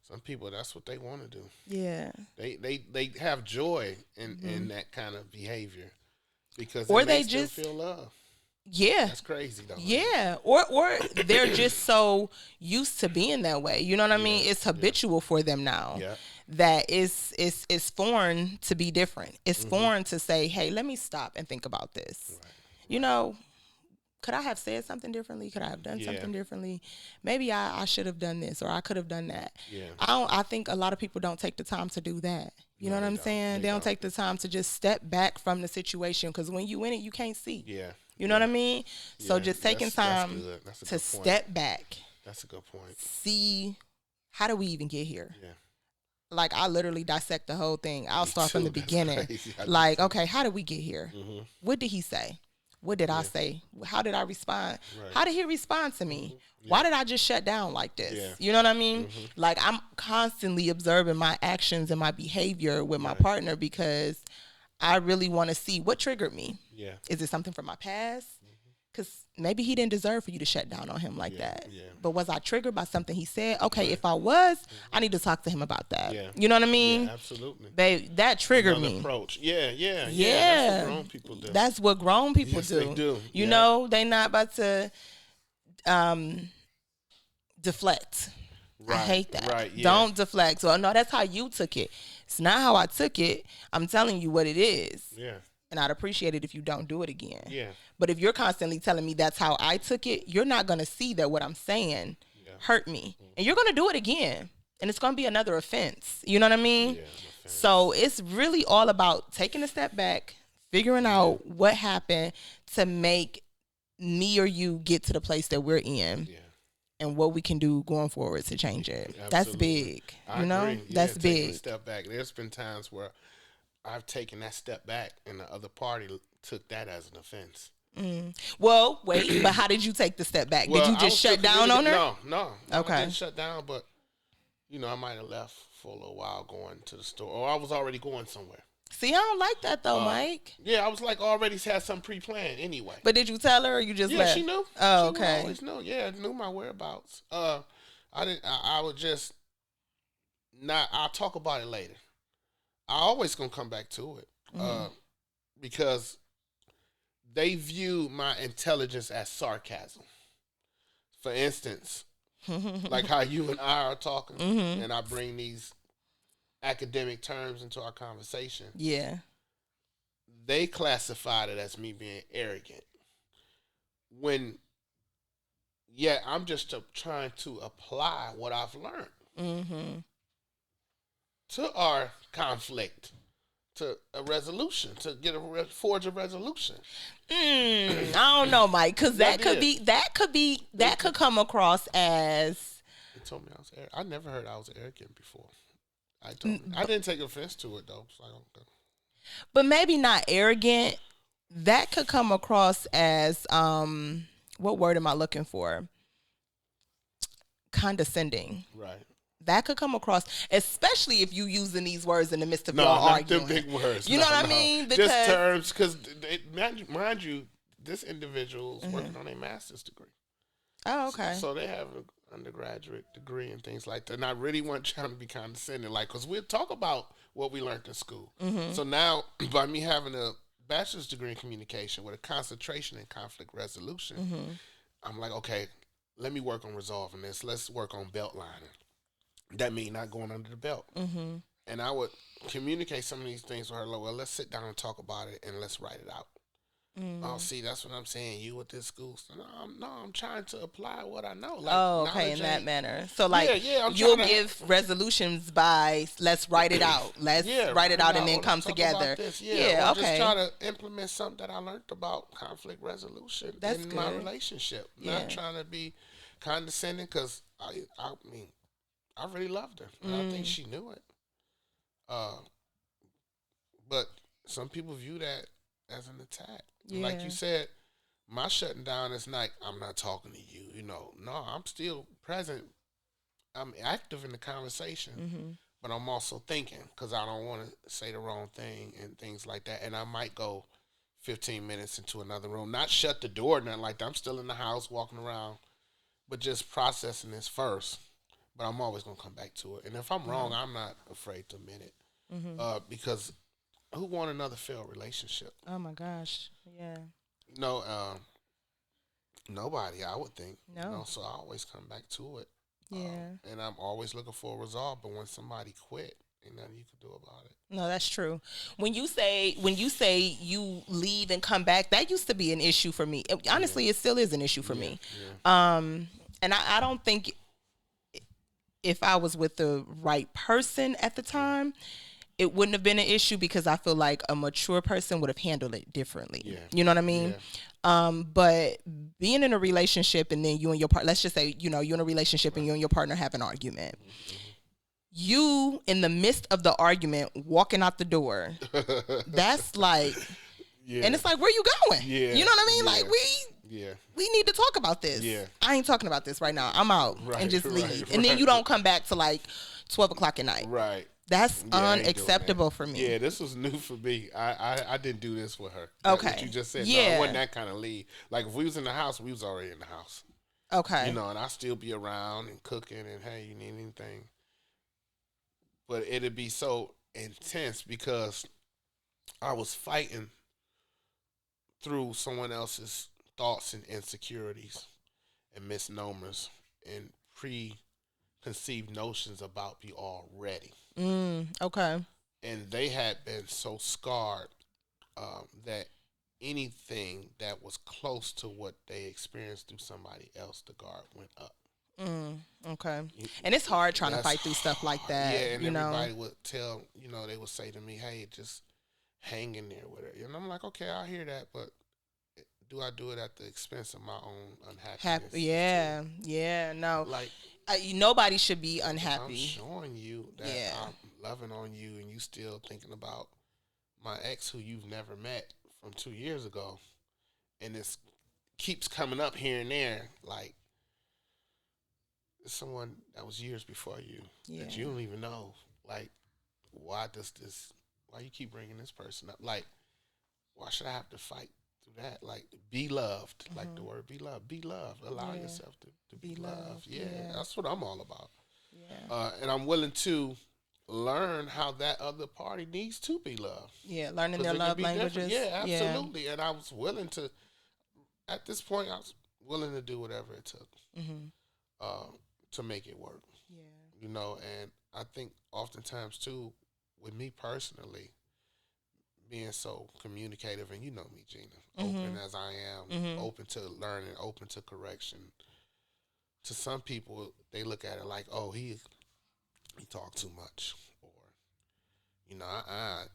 some people, that's what they want to do. Yeah. They have joy in that kind of behavior, because it makes them feel love. Yeah. That's crazy though. Yeah. Or they're just so used to being that way. You know what I mean? It's habitual for them now. Yeah. That it's foreign to be different. It's foreign to say, hey, let me stop and think about this. Right. You know, could I have said something differently? Could I have done something differently? Maybe I should have done this, or I could have done that. Yeah. I think a lot of people don't take the time to do that. You know what I'm saying? They don't take the time to just step back from the situation, because when you in it, you can't see. Yeah. You know what I mean? Yeah. So just taking time to step back. That's a good point. See, how do we even get here? Yeah. Like, I literally dissect the whole thing. I'll start from the beginning. Like, okay, how did we get here? What did he say? What did I say? How did I respond? Right. How did he respond to me? Yeah. Why did I just shut down like this? Yeah. You know what I mean? Like, I'm constantly observing my actions and my behavior with my partner, because I really want to see what triggered me. Yeah. Is it something from my past? Because maybe he didn't deserve for you to shut down on him like that. Yeah. But was I triggered by something he said? Okay, if I was, I need to talk to him about that. Yeah. You know what I mean? Yeah, absolutely. Babe, that triggered me. Approach. Yeah. That's what grown people do. That's what grown people do. They do. You know, they not about to deflect. Right. I hate that. Right. Yeah. Don't deflect. So, no, that's how you took it. It's not how I took it. I'm telling you what it is. Yeah. And I'd appreciate it if you don't do it again. Yeah. But if you're constantly telling me that's how I took it, you're not going to see that what I'm saying hurt me. And you're going to do it again. And it's going to be another offense. You know what I mean? Yeah, so it's really all about taking a step back, figuring out what happened to make me or you get to the place that we're in. Yeah. and what we can do going forward to change it. Absolutely. That's big. I know, agree. that's taking a big. step back. There's been times where I've taken that step back, and the other party took that as an offense. Well, wait, but how did you take the step back? Well, did you I just was shut still down on her? No. Okay. I didn't shut down, but I might have left for a little while going to the store, or I was already going somewhere. See, I don't like that though, Mike. Yeah, I was like already had something pre-planned anyway. But did you tell her, or you just left? She knew. Oh, she okay. Always knew. Yeah, knew my whereabouts. I didn't. I would just not. I'll talk about it later. I always gonna come back to it because they view my intelligence as sarcasm. For instance, like how you and I are talking, and I bring these academic terms into our conversation. Yeah. They classified it as me being arrogant. When, I'm just trying to apply what I've learned to our conflict, to a resolution, to get forge a resolution. I don't know, Mike, because that could come across as. They told me I was arrogant. I never heard I was arrogant before. I didn't take offense to it though. So I don't. But maybe not arrogant. That could come across as what word am I looking for? Condescending. Right. That could come across, especially if you using these words in the midst of y'all arguing. No, not them big words. You know what I mean? Because just terms, because mind you, this individual's working on a master's degree. Oh, okay. So they have an undergraduate degree and things like that. And I really wasn't trying to be condescending, like, because we'll talk about what we learned in school. So now, by me having a bachelor's degree in communication with a concentration in conflict resolution, I'm like, okay, let me work on resolving this. Let's work on belt lining. That means not going under the belt. And I would communicate some of these things with her, like, well, let's sit down and talk about it and let's write it out. Oh, see, that's what I'm saying. You with this school. So, I'm trying to apply what I know. Like, okay, in that manner. So, like, I'm you'll give resolutions by, let's write it out. Let's write it out and then come together. Yeah, okay. Just try to implement something that I learned about conflict resolution in my relationship. Not trying to be condescending, because, I mean, I really loved her. And I think she knew it. But some people view that as an attack. Yeah. Like you said, my shutting down is like, I'm not talking to you. No, I'm still present. I'm active in the conversation, but I'm also thinking, because I don't want to say the wrong thing and things like that. And I might go 15 minutes into another room, not shut the door, nothing like that. I'm still in the house walking around, but just processing this first. But I'm always going to come back to it. And if I'm wrong, I'm not afraid to admit it. Because who want another failed relationship? Oh, my gosh. Yeah. No, nobody, I would think. No. So I always come back to it. Yeah. And I'm always looking for a resolve. But when somebody quit, ain't nothing you can do about it. No, that's true. When you say you leave and come back, that used to be an issue for me. Honestly, it still is an issue for me. Yeah. And I don't think if I was with the right person at the time, it wouldn't have been an issue, because I feel like a mature person would have handled it differently. Yeah. You know what I mean? Yeah. But being in a relationship and then you and your partner, let's just say, you're in a relationship and you and your partner have an argument. You, in the midst of the argument, walking out the door, that's like, and it's like, where you going? Yeah. You know what I mean? Like, we need to talk about this. Yeah. I ain't talking about this right now. I'm out and just leave. And then you don't come back to like 12 o'clock at night. Right. That's unacceptable for me. Yeah, this was new for me. I didn't do this with her. Okay. What you just said. Yeah. No, I wasn't that kind of lead. Like, if we was in the house, we was already in the house. Okay. And I still be around and cooking and, hey, you need anything. But it'd be so intense because I was fighting through someone else's thoughts and insecurities and misnomers and preconceived notions about me already. Okay. And they had been so scarred that anything that was close to what they experienced through somebody else, the guard went up. Okay. And it's hard trying to fight through stuff like that. Yeah, and everybody would tell, they would say to me, hey, just hang in there with her. And I'm like, okay, I hear that, but do I do it at the expense of my own unhappiness? Yeah. No, Like, nobody should be I'm unhappy. showing you that I'm loving on you, and you still thinking about my ex who you've never met from 2 years ago, and this keeps coming up here and there. Like, it's someone that was years before you that you don't even know. Like, why you keep bringing this person up? Like, why should I have to fight through that? Like, be loved. Like the word be loved. Be loved. Allow yourself to be loved. Yeah, that's what I'm all about. Yeah. And I'm willing to learn how that other party needs to be loved. Yeah, learning their love languages. Yeah, absolutely. And I was willing to, at this point, I was willing to do whatever it took to make it work. Yeah. You know, and I think oftentimes, too, with me personally, being so communicative, and you know me, Gina, open as I am, open to learning, open to correction. To some people, they look at it like, oh, he talk too much, or, you know,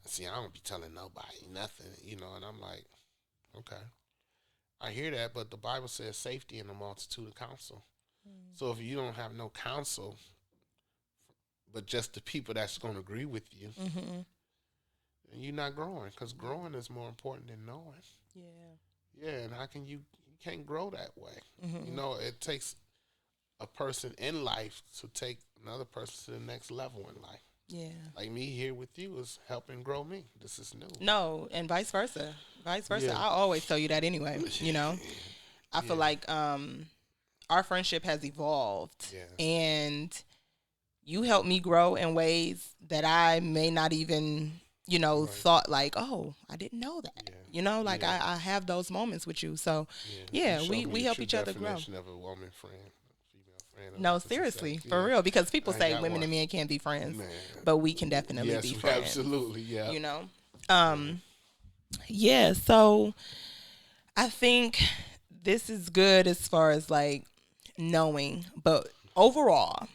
see, I don't be telling nobody nothing, you know, and I'm like, okay, I hear that, but the Bible says safety in the multitude of counsel. So if you don't have no counsel, but just the people that's going to agree with you, you're not growing, because growing is more important than knowing. Yeah, and how can you can't grow that way? You know, it takes a person in life to take another person to the next level in life. Yeah, like me here with you is helping grow me. This is new. No, and vice versa. Yeah. I always tell you that anyway. You know, I feel like our friendship has evolved, and you helped me grow in ways that I may not even, you know, thought like, oh, I didn't know that. Yeah. You know, like I have those moments with you. So, we help each other grow. Of a woman friend, female friend. No, seriously, for real, because people say women and men can't be friends, but we can definitely be friends. Absolutely, yeah. You know, so I think this is good as far as like knowing, but overall,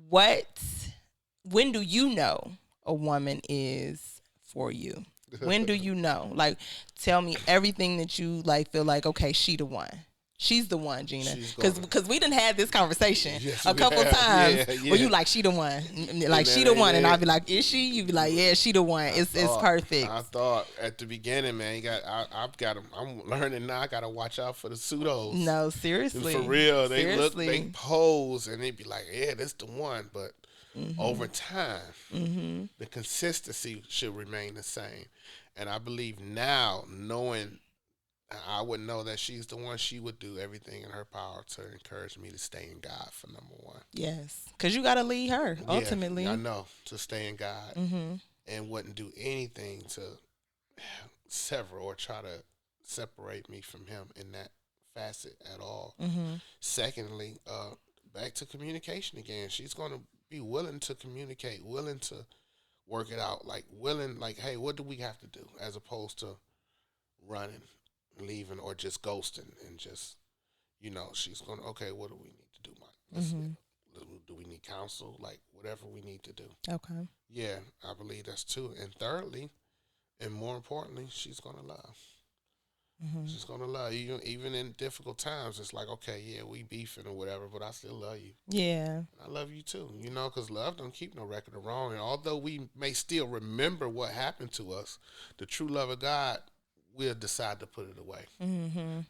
when do you know a woman is for you? When do you know? Like, tell me everything that you like feel like, okay, she the one. She's the one, Gina. Because we done had this conversation a couple times where you like, she the one. Like, she the one. And I'll be like, is she? You be like, yeah, she the one. It's perfect. I thought at the beginning, man, I'm learning now, I got to watch out for the pseudos. No, seriously. And for real, they pose and they be like, yeah, this the one. But over time, the consistency should remain the same. And I believe now, knowing I would know that she's the one, she would do everything in her power to encourage me to stay in God for number one. Yes, because you got to lead her, ultimately. Yeah, I know, to stay in God, and wouldn't do anything to sever or try to separate me from him in that facet at all. Secondly, back to communication again. She's going to be willing to communicate, willing to work it out, like willing, like, hey, what do we have to do, as opposed to running, leaving, or just ghosting, and just, you know, she's going, okay, what do we need to do, do we need counsel, like whatever we need to do. Okay. Yeah, I believe that's two. And thirdly, and more importantly, she's going to love. She's going to love you, even in difficult times. It's like, okay, yeah, we beefing or whatever, but I still love you. Yeah. I love you too, you know, because love don't keep no record of wrong. And although we may still remember what happened to us, the true love of God, we'll decide to put it away.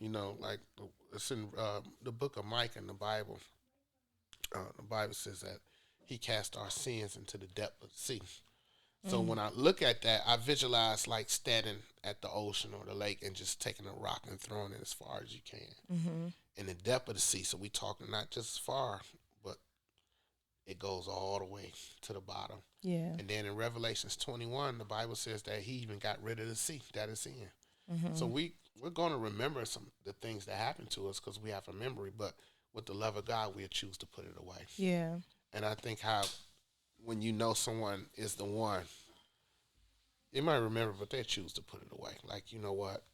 You know, like it's in the book of Micah in the Bible. The Bible says that he cast our sins into the depth of the sea. So when I look at that, I visualize like standing at the ocean or the lake and just taking a rock and throwing it as far as you can. In the depth of the sea. So we talking not just far, but it goes all the way to the bottom. Yeah. And then in Revelations 21, the Bible says that he even got rid of the sea that it's in. So we're going to remember the things that happened to us because we have a memory, but with the love of God, we'll choose to put it away. Yeah. And I think how when you know someone is the one, you might remember, but they choose to put it away. Like, you know what?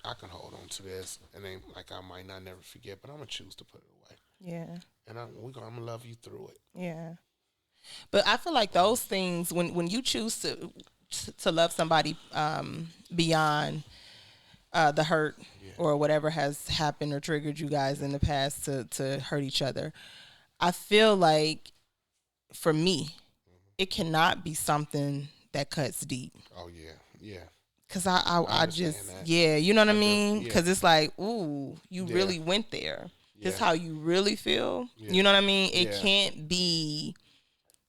I can hold on to this, and then like I might not never forget, but I'm going to choose to put it away. Yeah. And I'm going to love you through it. Yeah. But I feel like those things, when you choose to love somebody beyond the hurt or whatever has happened or triggered you guys in the past to hurt each other. I feel like for me, it cannot be something that cuts deep. Oh yeah, yeah. Cause I just that. Yeah, you know what I mean. Yeah. Cause it's like, ooh, you really went there. Yeah. This how you really feel. Yeah. You know what I mean. It can't be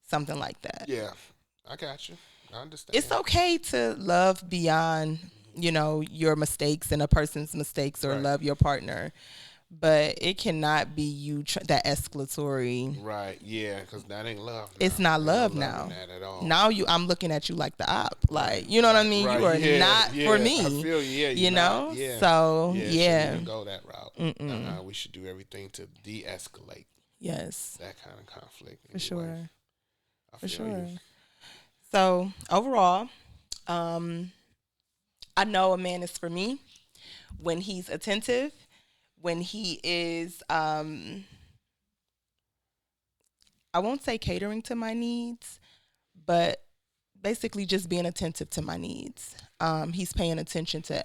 something like that. Yeah, I got you. I understand. It's okay to love beyond, you know, your mistakes and a person's mistakes, or love your partner. But it cannot be you that escalatory. Right, yeah, because that ain't love. It's not love now. At all. Now I'm looking at you like the op. Like, you know what I mean? Right. You are not for me. I feel you. Yeah, you know? Yeah. So, yeah. Shouldn't go that route. We should do everything to de-escalate. Yes. That kind of conflict. For sure. For sure. So, overall, I know a man is for me when he's attentive, when he is, I won't say catering to my needs, but basically just being attentive to my needs. He's paying attention to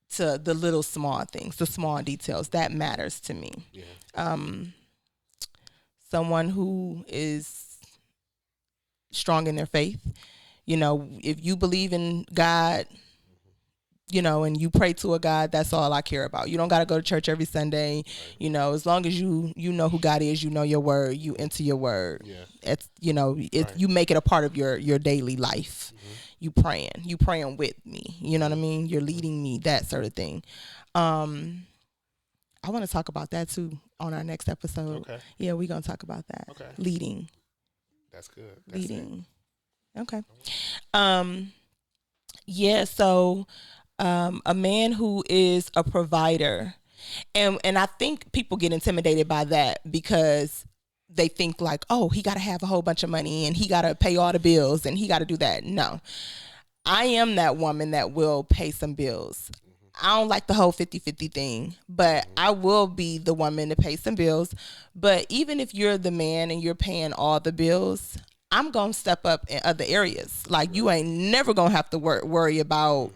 the little small things, the small details. That matters to me. Yeah. Someone who is strong in their faith. You know, if you believe in God, you know, and you pray to a God, that's all I care about. You don't got to go to church every Sunday. Right. You know, as long as you know who God is, you know your word, you into your word. Yeah. It's, you know, you make it a part of your daily life. Mm-hmm. You praying with me. You know what I mean? You're leading me, that sort of thing. I want to talk about that too on our next episode. Okay. Yeah, we're going to talk about that. Okay. Leading. That's good. Leading. Okay. Yeah, so a man who is a provider, and I think people get intimidated by that because they think like, oh, he got to have a whole bunch of money and he got to pay all the bills and he got to do that. No, I am that woman that will pay some bills. I don't like the whole 50-50 thing, but I will be the woman to pay some bills. But even if you're the man and you're paying all the bills, I'm going to step up in other areas. Like, you ain't never going to have to worry about,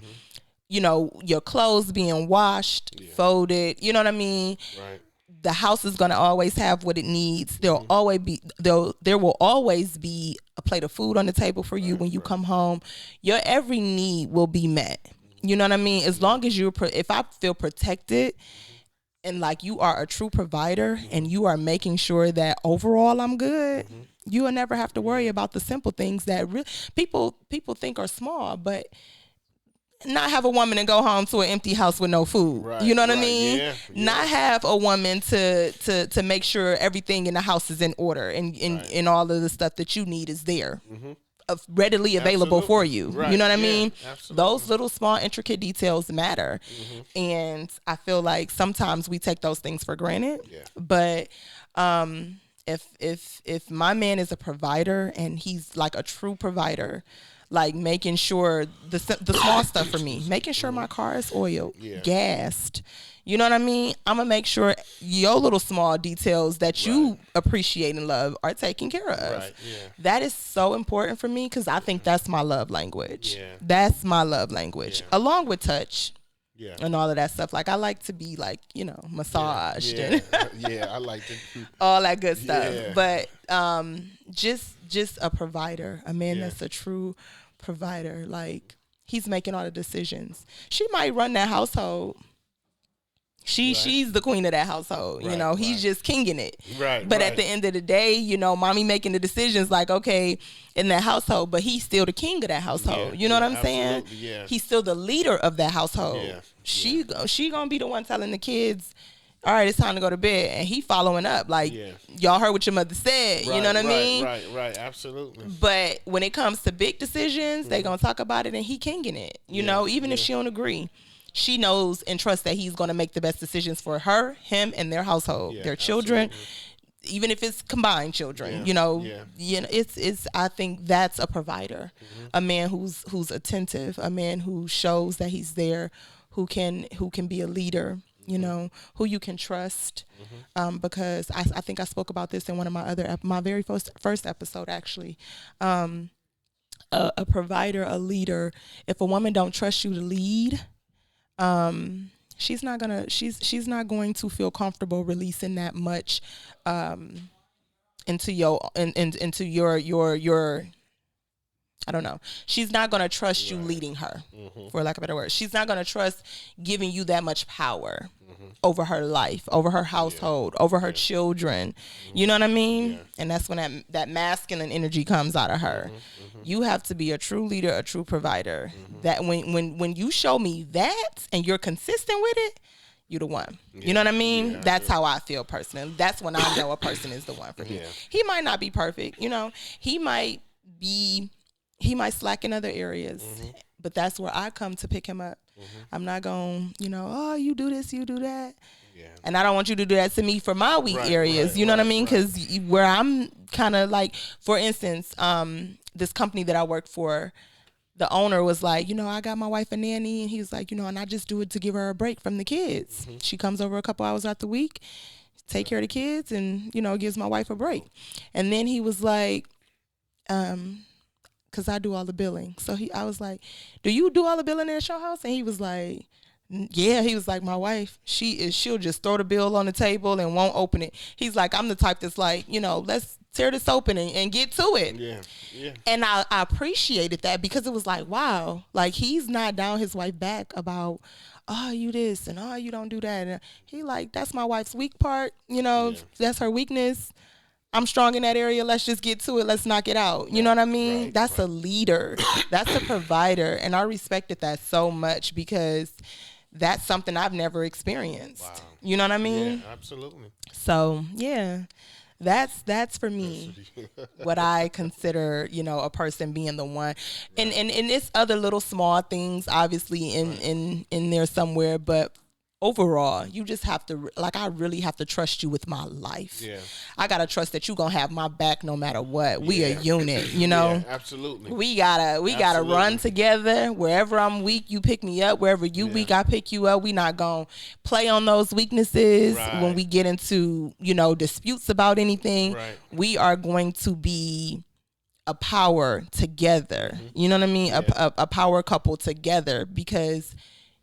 you know, your clothes being washed, folded. You know what I mean? Right. The house is going to always have what it needs. There will always be a plate of food on the table for you when you come home. Your every need will be met. You know what I mean? As long as if I feel protected and like you are a true provider and you are making sure that overall I'm good, you will never have to worry about the simple things that people think are small, but not have a woman and go home to an empty house with no food. Right, you know what I mean? Yeah. Not have a woman to make sure everything in the house is in order and all of the stuff that you need is there. Readily available for you. Right. You know what I mean? Absolutely. Those little small intricate details matter. And I feel like sometimes we take those things for granted. Yeah. But if my man is a provider and he's like a true provider, like making sure the small stuff for me, making sure my car is oiled, gassed. You know what I mean? I'm going to make sure your little small details that you appreciate and love are taken care of. Right, yeah. That is so important for me because I think that's my love language. Yeah. That's my love language. Yeah. Along with touch and all of that stuff. Like, I like to be, like, you know, massaged. Yeah, yeah. I like to. All that good stuff. Yeah. But just a provider, a man that's a true provider. Like, he's making all the decisions. She might run that household. She's the queen of that household. Right, you know, he's just kinging it. Right. But at the end of the day, you know, mommy making the decisions like, okay, in that household, but he's still the king of that household. You know what I'm saying? Yeah. He's still the leader of that household. Yeah. She gonna be the one telling the kids, all right, it's time to go to bed, and he following up like, y'all heard what your mother said. You know what I mean? Right, absolutely. But when it comes to big decisions, they gonna talk about it, and he kinging it. You know, even if she don't agree. She knows and trusts that he's going to make the best decisions for her, him, and their household, their children, even if it's combined children. You know, it's. I think that's a provider, a man who's attentive, a man who shows that he's there, who can be a leader. You know, who you can trust, because I think I spoke about this in one of my very first episode actually. A provider, a leader. If a woman don't trust you to lead, she's not going to feel comfortable releasing that much into your I don't know. She's not going to trust you leading her, for lack of a better word. She's not going to trust giving you that much power over her life, over her household, over her children. You know what I mean? Yeah. And that's when that masculine energy comes out of her. You have to be a true leader, a true provider. That when you show me that and you're consistent with it, you're the one. You know what I mean? Yeah, that's how I feel personally. That's when I know a person is the one for me. He might not be perfect. You know, he might slack in other areas, but that's where I come to pick him up. I'm not going, oh, you do this, you do that. Yeah. And I don't want you to do that to me for my weak areas. You know what I mean? Because where I'm kind of like, for instance, this company that I work for, the owner was like, I got my wife a nanny. And he was like, and I just do it to give her a break from the kids. She comes over a couple hours out the week, take care of the kids, and, gives my wife a break. And then he was like, because I do all the billing. So I was like, do you do all the billing at your house? And he was like, yeah. He was like, my wife, she'll just throw the bill on the table and won't open it. He's like, I'm the type that's like, let's tear this open and get to it. Yeah. And I appreciated that because it was like, wow, like he's not down his wife back about, oh, you this and oh, you don't do that. And he like, that's my wife's weak part. That's her weakness. I'm strong in that area. Let's just get to it. Let's knock it out. You know what I mean? That's a leader. That's a provider. And I respected that so much because that's something I've never experienced. Wow. You know what I mean? Yeah, absolutely. So, yeah. That's for me what I consider, a person being the one. And it's other little small things obviously in there somewhere, but overall, you just have to, I really have to trust you with my life. Yeah. I got to trust that you're going to have my back no matter what. We a unit, Yeah, absolutely. We gotta run together. Wherever I'm weak, you pick me up. Wherever you weak, I pick you up. We not going to play on those weaknesses when we get into, disputes about anything. Right. We are going to be a power together. You know what I mean? Yeah. A power couple together because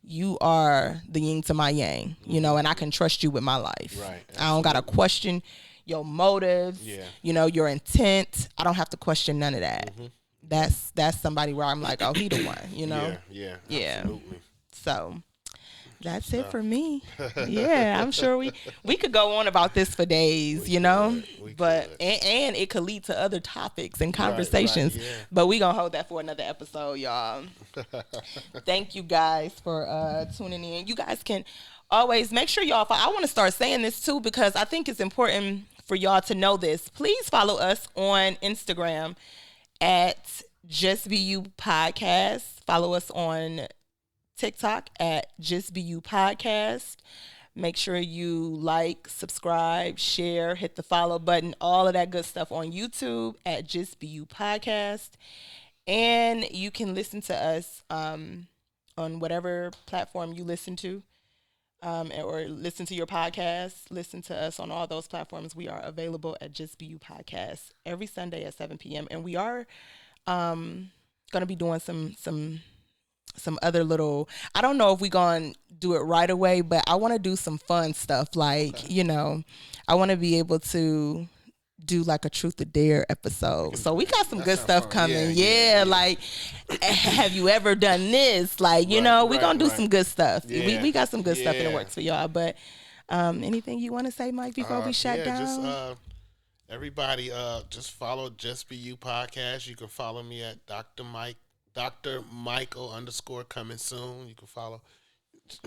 you are the yin to my yang, and I can trust you with my life. Right. I don't got to question your motives, your intent. I don't have to question none of that. That's somebody where I'm like, oh, he the one, Yeah. Absolutely. So that's it for me. Yeah, I'm sure we could go on about this for days, but and it could lead to other topics and conversations. Right, but we gonna hold that for another episode, y'all. Thank you guys for tuning in. You guys can always make sure y'all. I want to start saying this too because I think it's important for y'all to know this. Please follow us on Instagram at Just Be You Podcast. Follow us on TikTok at Just Be You Podcast. Make sure you like, subscribe, share, hit the follow button, all of that good stuff on YouTube at Just Be You Podcast. And you can listen to us on whatever platform you listen to, or listen to your podcast. Listen to us on all those platforms. We are available at Just Be You Podcast every Sunday at 7 p.m. And we are going to be doing some other little, I don't know if we're going to do it right away, but I want to do some fun stuff. Like, I want to be able to do like a Truth or Dare episode. So we got some good stuff coming. Yeah. Like, have you ever done this? Like, we're going to do some good stuff. Yeah. We got some good stuff in the works for y'all. But anything you want to say, Mike, before we shut down? Just, everybody, just follow Just Be You Podcast. You can follow me at Dr. Michael _ coming soon. You can follow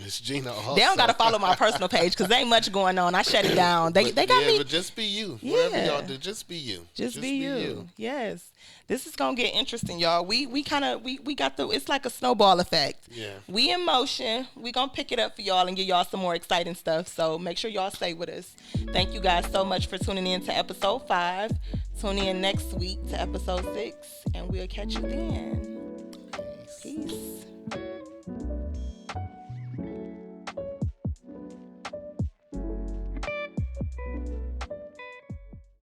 Miss Gina also. They don't got to follow my personal page because there ain't much going on. I shut it down. They got me. But just be you. Yeah. Whatever y'all do, just be you. Just be you. Yes. This is gonna get interesting, y'all. We got it's like a snowball effect. Yeah. We in motion. We gonna pick it up for y'all and give y'all some more exciting stuff. So make sure y'all stay with us. Thank you guys so much for tuning in to episode 5. Tune in next week to episode 6, and we'll catch you then. Peace.